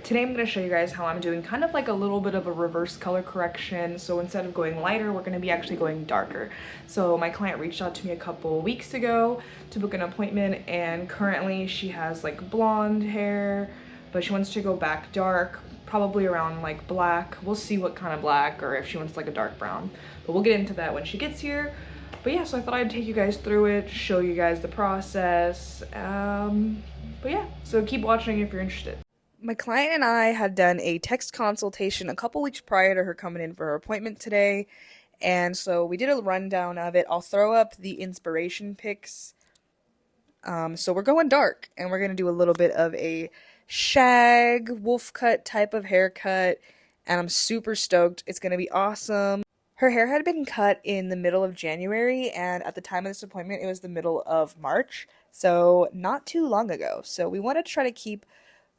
Today I'm going to show you guys how I'm doing kind of like a little bit of a reverse color correction. So instead of going lighter, we're going to be actually going darker. So my client reached out to me a couple weeks ago to book an appointment, and currently she has like blonde hair, but she wants to go back dark, probably around like black. We'll see what kind of black, or if she wants like a dark brown, but we'll get into that when she gets here. But yeah, so I thought I'd take you guys through it, show you guys the process. But yeah, so keep watching if you're interested. My client and I had done a text consultation a couple weeks prior to her coming in for her appointment today, and so we did a rundown of it. I'll throw up the inspiration pics. So we're going dark, and we're going to do a little bit of a shag, wolf cut type of haircut, and I'm super stoked. It's going to be awesome. Her hair had been cut in the middle of January, and at the time of this appointment, it was the middle of March, so not too long ago. So we want to try to keep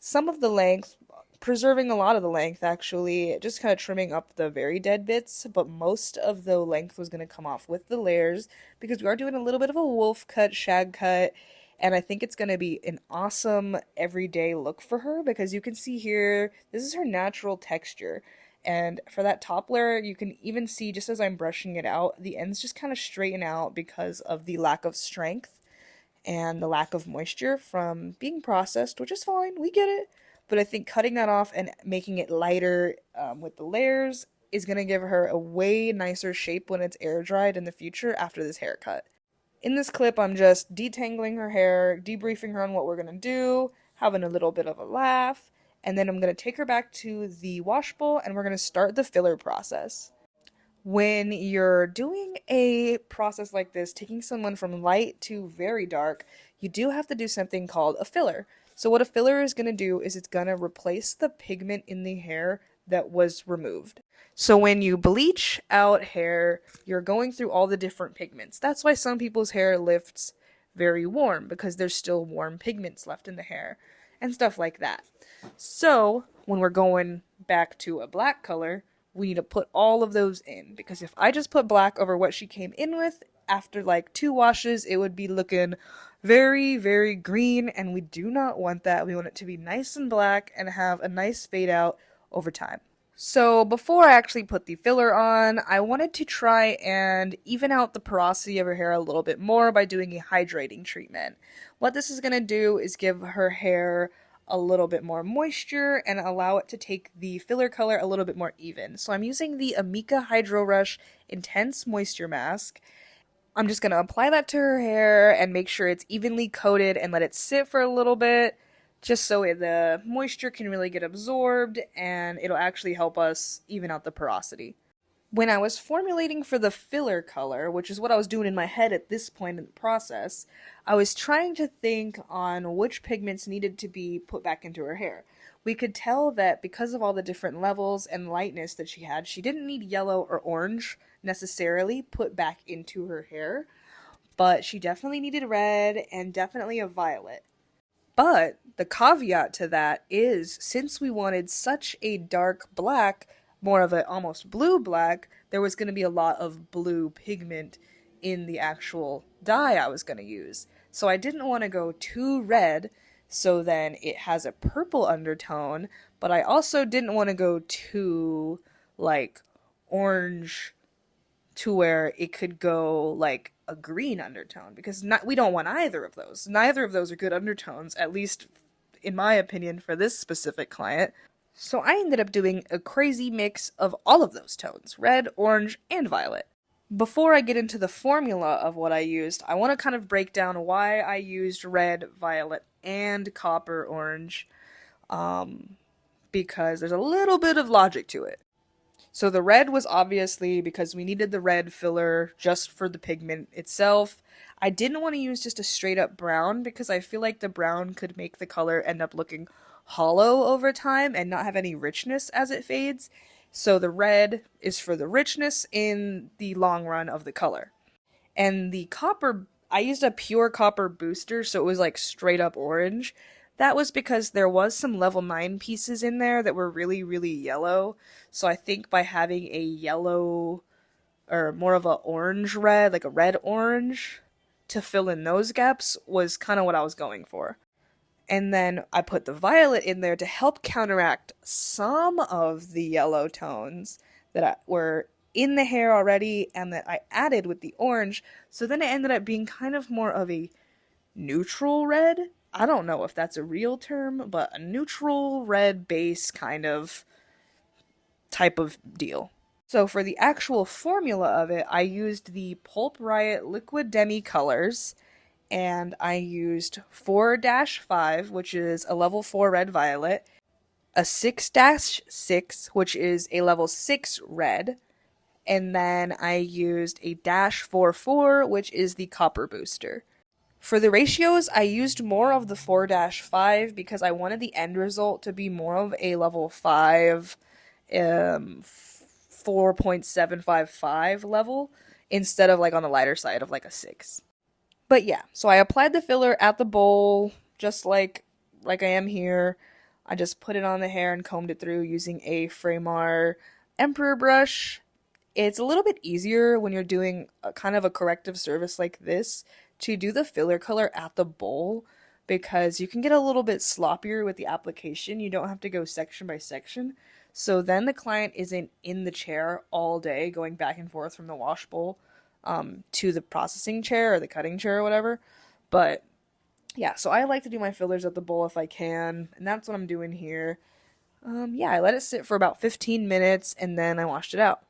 some of the length, preserving a lot of the length actually, just kind of trimming up the very dead bits, but most of the length was going to come off with the layers because we are doing a little bit of a wolf cut, shag cut, and I think it's going to be an awesome everyday look for her because you can see here, this is her natural texture. And for that top layer, you can even see just as I'm brushing it out, the ends just kind of straighten out because of the lack of strength and the lack of moisture from being processed, which is fine, we get it. But I think cutting that off and making it lighter with the layers is going to give her a way nicer shape when it's air dried in the future after this haircut. In this clip, I'm just detangling her hair, debriefing her on what we're going to do, having a little bit of a laugh, and then I'm going to take her back to the wash bowl and we're going to start the filler process. When you're doing a process like this, taking someone from light to very dark, you do have to do something called a filler. So what a filler is going to do is it's going to replace the pigment in the hair that was removed. So when you bleach out hair, you're going through all the different pigments. That's why some people's hair lifts very warm, because there's still warm pigments left in the hair and stuff like that. So when we're going back to a black color, we need to put all of those in, because if I just put black over what she came in with, after like 2 washes, it would be looking very, very green, and we do not want that. We want it to be nice and black and have a nice fade out over time. So before I actually put the filler on, I wanted to try and even out the porosity of her hair a little bit more by doing a hydrating treatment. What this is going to do is give her hair a little bit more moisture and allow it to take the filler color a little bit more even. So I'm using the Amika Hydro Rush Intense Moisture Mask. I'm just going to apply that to her hair and make sure it's evenly coated and let it sit for a little bit, just so the moisture can really get absorbed and it'll actually help us even out the porosity. When I was formulating for the filler color, which is what I was doing in my head at this point in the process, I was trying to think on which pigments needed to be put back into her hair. We could tell that because of all the different levels and lightness that she had, she didn't need yellow or orange necessarily put back into her hair, but she definitely needed red and definitely a violet. But the caveat to that is, since we wanted such a dark black, more of a almost blue black, there was going to be a lot of blue pigment in the actual dye I was going to use. So I didn't want to go too red, so then it has a purple undertone, but I also didn't want to go too, like, orange to where it could go, like, a green undertone, because we don't want either of those. Neither of those are good undertones, at least in my opinion for this specific client. So I ended up doing a crazy mix of all of those tones, red, orange, and violet. Before I get into the formula of what I used, I want to kind of break down why I used red, violet, and copper orange, because there's a little bit of logic to it. So the red was obviously because we needed the red filler just for the pigment itself. I didn't want to use just a straight up brown because I feel like the brown could make the color end up looking hollow over time and not have any richness as it fades. So the red is for the richness in the long run of the color. And the copper, I used a pure copper booster, so it was like straight up orange. That was because there was some level 9 pieces in there that were really, really yellow. So I think by having a yellow, or more of a orange red, like a red orange, to fill in those gaps was kind of what I was going for. And then I put the violet in there to help counteract some of the yellow tones that were in the hair already and that I added with the orange. So then it ended up being kind of more of a neutral red. I don't know if that's a real term, but a neutral red base kind of type of deal. So for the actual formula of it, I used the Pulp Riot Liquid Demi Colors, and I used 4-5, which is a level 4 red violet, a 6-6, which is a level 6 red, and then I used a -4, which is the copper booster. For the ratios, I used more of the 4-5 because I wanted the end result to be more of a level 5, 4.755 level instead of like on the lighter side of like a 6. But yeah, so I applied the filler at the bowl just like I am here. I just put it on the hair and combed it through using a Framar Emperor brush. It's a little bit easier when you're doing a kind of a corrective service like this to do the filler color at the bowl because you can get a little bit sloppier with the application. You don't have to go section by section. So then the client isn't in the chair all day going back and forth from the wash bowl to the processing chair or the cutting chair or whatever. But yeah, so I like to do my fillers at the bowl if I can, and that's what I'm doing here. Yeah, I let it sit for about 15 minutes and then I washed it out.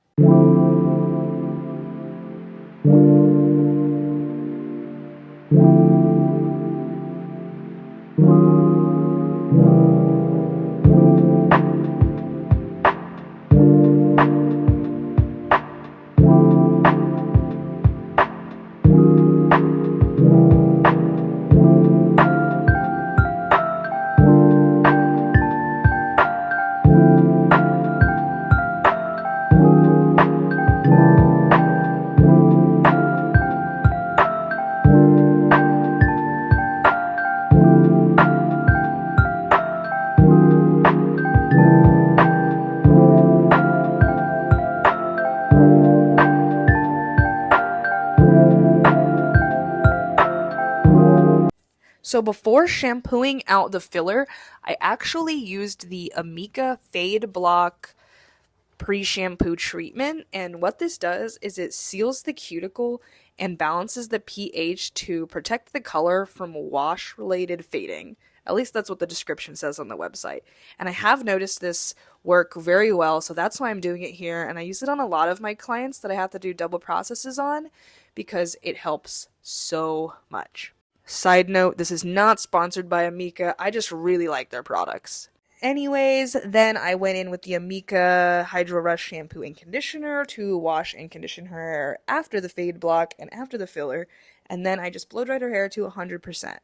So before shampooing out the filler, I actually used the Amika Fade Block pre-shampoo treatment, and what this does is it seals the cuticle and balances the pH to protect the color from wash-related fading. At least that's what the description says on the website. And I have noticed this work very well, so that's why I'm doing it here, and I use it on a lot of my clients that I have to do double processes on because it helps so much. Side note, this is not sponsored by Amika. I just really like their products. Anyways, then I went in with the Amika Hydro Rush shampoo and conditioner to wash and condition her hair after the fade block and after the filler, and then I just blow dried her hair to 100%.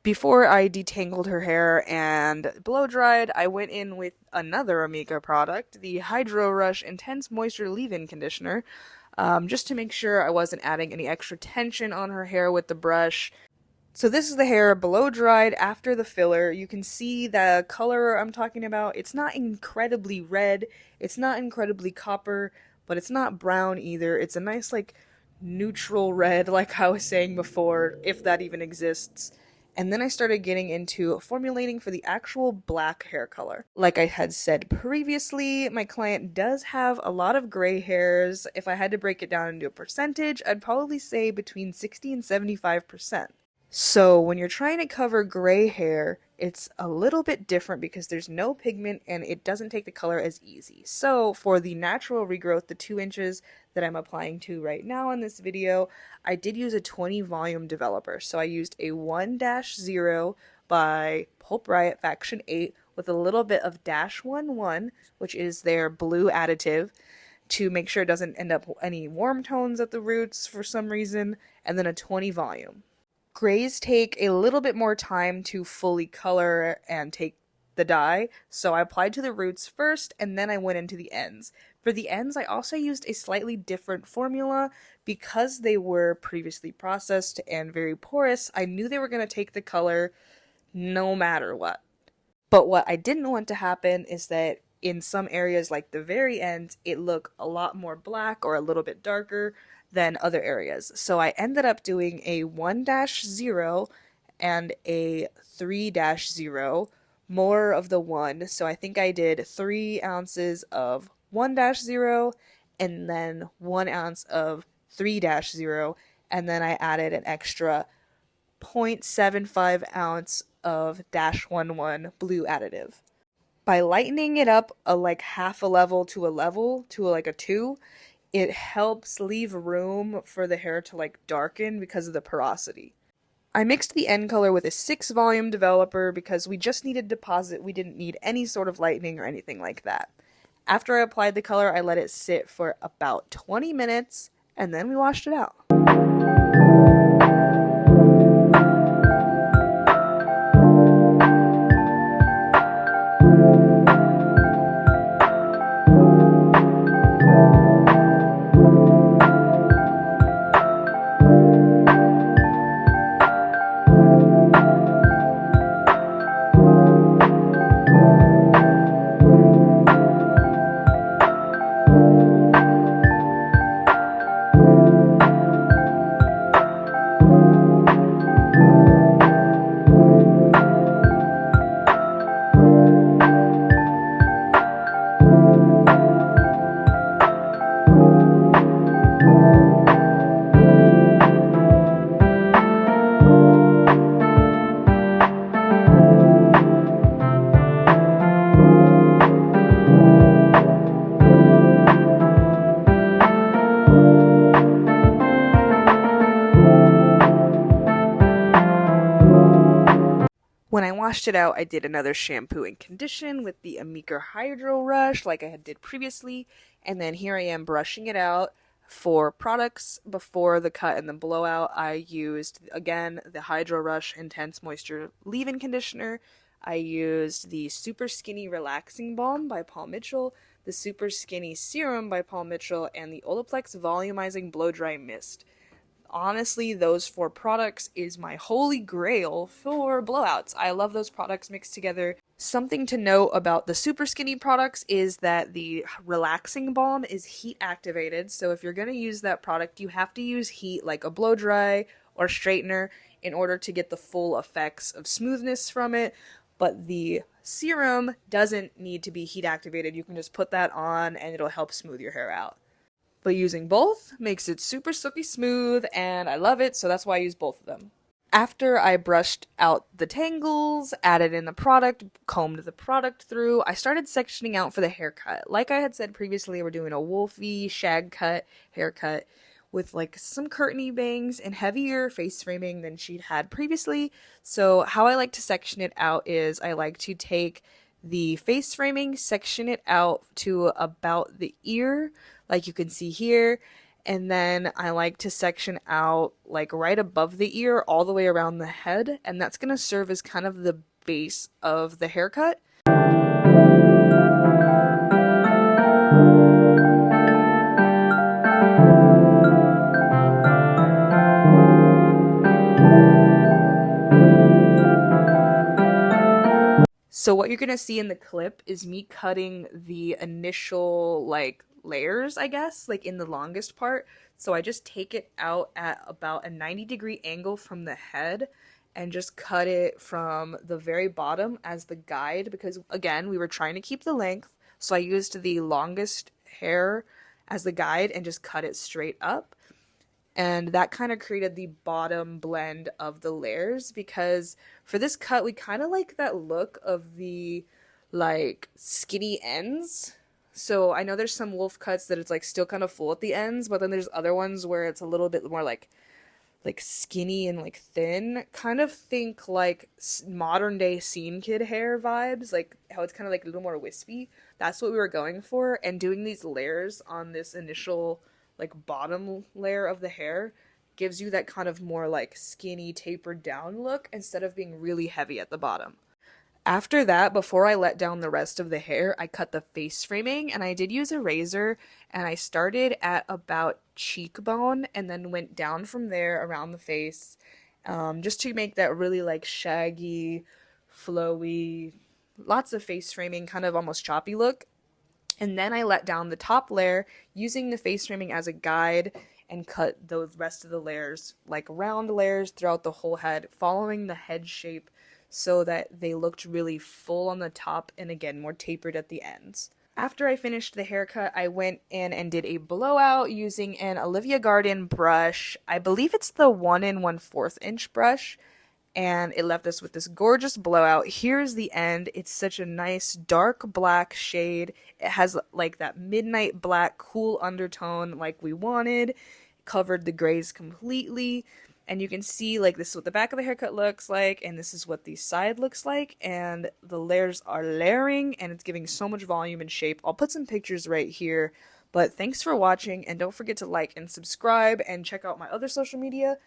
Before I detangled her hair and blow dried, I went in with another Amika product, the Hydro Rush Intense Moisture Leave-In Conditioner, just to make sure I wasn't adding any extra tension on her hair with the brush. So this is the hair blow dried after the filler. You can see the color I'm talking about. It's not incredibly red, it's not incredibly copper, but it's not brown either. It's a nice like neutral red, like I was saying before, if that even exists. And then I started getting into formulating for the actual black hair color. Like I had said previously, my client does have a lot of gray hairs. If I had to break it down into a percentage, I'd probably say between 60 and 75%. So when you're trying to cover gray hair, it's a little bit different because there's no pigment and it doesn't take the color as easy. So for the natural regrowth, the 2 inches that I'm applying to right now in this video, I did use a 20 volume developer. So I used a 1-0 by Pulp Riot Faction 8 with a little bit of -11, which is their blue additive, to make sure it doesn't end up any warm tones at the roots for some reason, and then a 20 volume. Grays take a little bit more time to fully color and take the dye, so I applied to the roots first and then I went into the ends. For the ends, I also used a slightly different formula because they were previously processed and very porous. I knew they were going to take the color no matter what. But what I didn't want to happen is that in some areas, like the very end, it look a lot more black or a little bit darker than other areas. So I ended up doing a 1-0 and a 3-0, more of the one. So I think I did 3 ounces of 1-0 and then 1 ounce of 3-0, and then I added an extra 0.75 ounce of -11 blue additive. By lightening it up like half a level to like a 2, it helps leave room for the hair to like darken because of the porosity. I mixed the end color with a 6 volume developer because we just needed deposit. We didn't need any sort of lightening or anything like that. After I applied the color, I let it sit for about 20 minutes and then we washed it out. When I washed it out, I did another shampoo and condition with the Amika Hydro Rush like I had did previously, and then here I am brushing it out. For products before the cut and the blowout, I used, again, the Hydro Rush Intense Moisture Leave-In Conditioner. I used the Super Skinny Relaxing Balm by Paul Mitchell, the Super Skinny Serum by Paul Mitchell, and the Olaplex Volumizing Blow Dry Mist. Honestly, those 4 products is my holy grail for blowouts. I love those products mixed together. Something to note about the Super Skinny products is that the relaxing balm is heat activated, so if you're going to use that product, you have to use heat like a blow dry or straightener in order to get the full effects of smoothness from it. But the serum doesn't need to be heat activated. You can just put that on and it'll help smooth your hair out. But using both makes it super silky smooth, and I love it, so that's why I use both of them. After I brushed out the tangles, added in the product, combed the product through, I started sectioning out for the haircut. Like I had said previously, we're doing a wolfy shag cut haircut with like some curtainy bangs and heavier face framing than she'd had previously. So how I like to section it out is I like to take the face framing, section it out to about the ear, like you can see here, and then I like to section out like right above the ear all the way around the head, and that's going to serve as kind of the base of the haircut. So what you're going to see in the clip is me cutting the initial like layers, I guess, like in the longest part. So I just take it out at about a 90-degree angle from the head and just cut it from the very bottom as the guide because, again, we were trying to keep the length. So I used the longest hair as the guide and just cut it straight up. And that kind of created the bottom blend of the layers because for this cut, we kind of like that look of the like skinny ends. So I know there's some wolf cuts that it's like still kind of full at the ends, but then there's other ones where it's a little bit more like skinny and like thin. Kind of think like modern day scene kid hair vibes, like how it's kind of like a little more wispy. That's what we were going for, and doing these layers on this initial like bottom layer of the hair gives you that kind of more like skinny tapered down look instead of being really heavy at the bottom. After that, before I let down the rest of the hair, I cut the face framing, and I did use a razor, and I started at about cheekbone and then went down from there around the face, just to make that really like shaggy, flowy, lots of face framing, kind of almost choppy look. And then I let down the top layer using the face framing as a guide and cut the rest of the layers like round layers throughout the whole head, following the head shape so that they looked really full on the top and again more tapered at the ends. After I finished the haircut, I went in and did a blowout using an Olivia Garden brush. I believe it's the 1 1/4 inch brush, and it left us with this gorgeous blowout. Here's the end. It's such a nice dark black shade. It has like that midnight black cool undertone like we wanted. Covered the grays completely. And you can see like this is what the back of the haircut looks like, and this is what the side looks like, and the layers are layering and it's giving so much volume and shape. I'll put some pictures right here. But thanks for watching, and don't forget to like and subscribe and check out my other social media.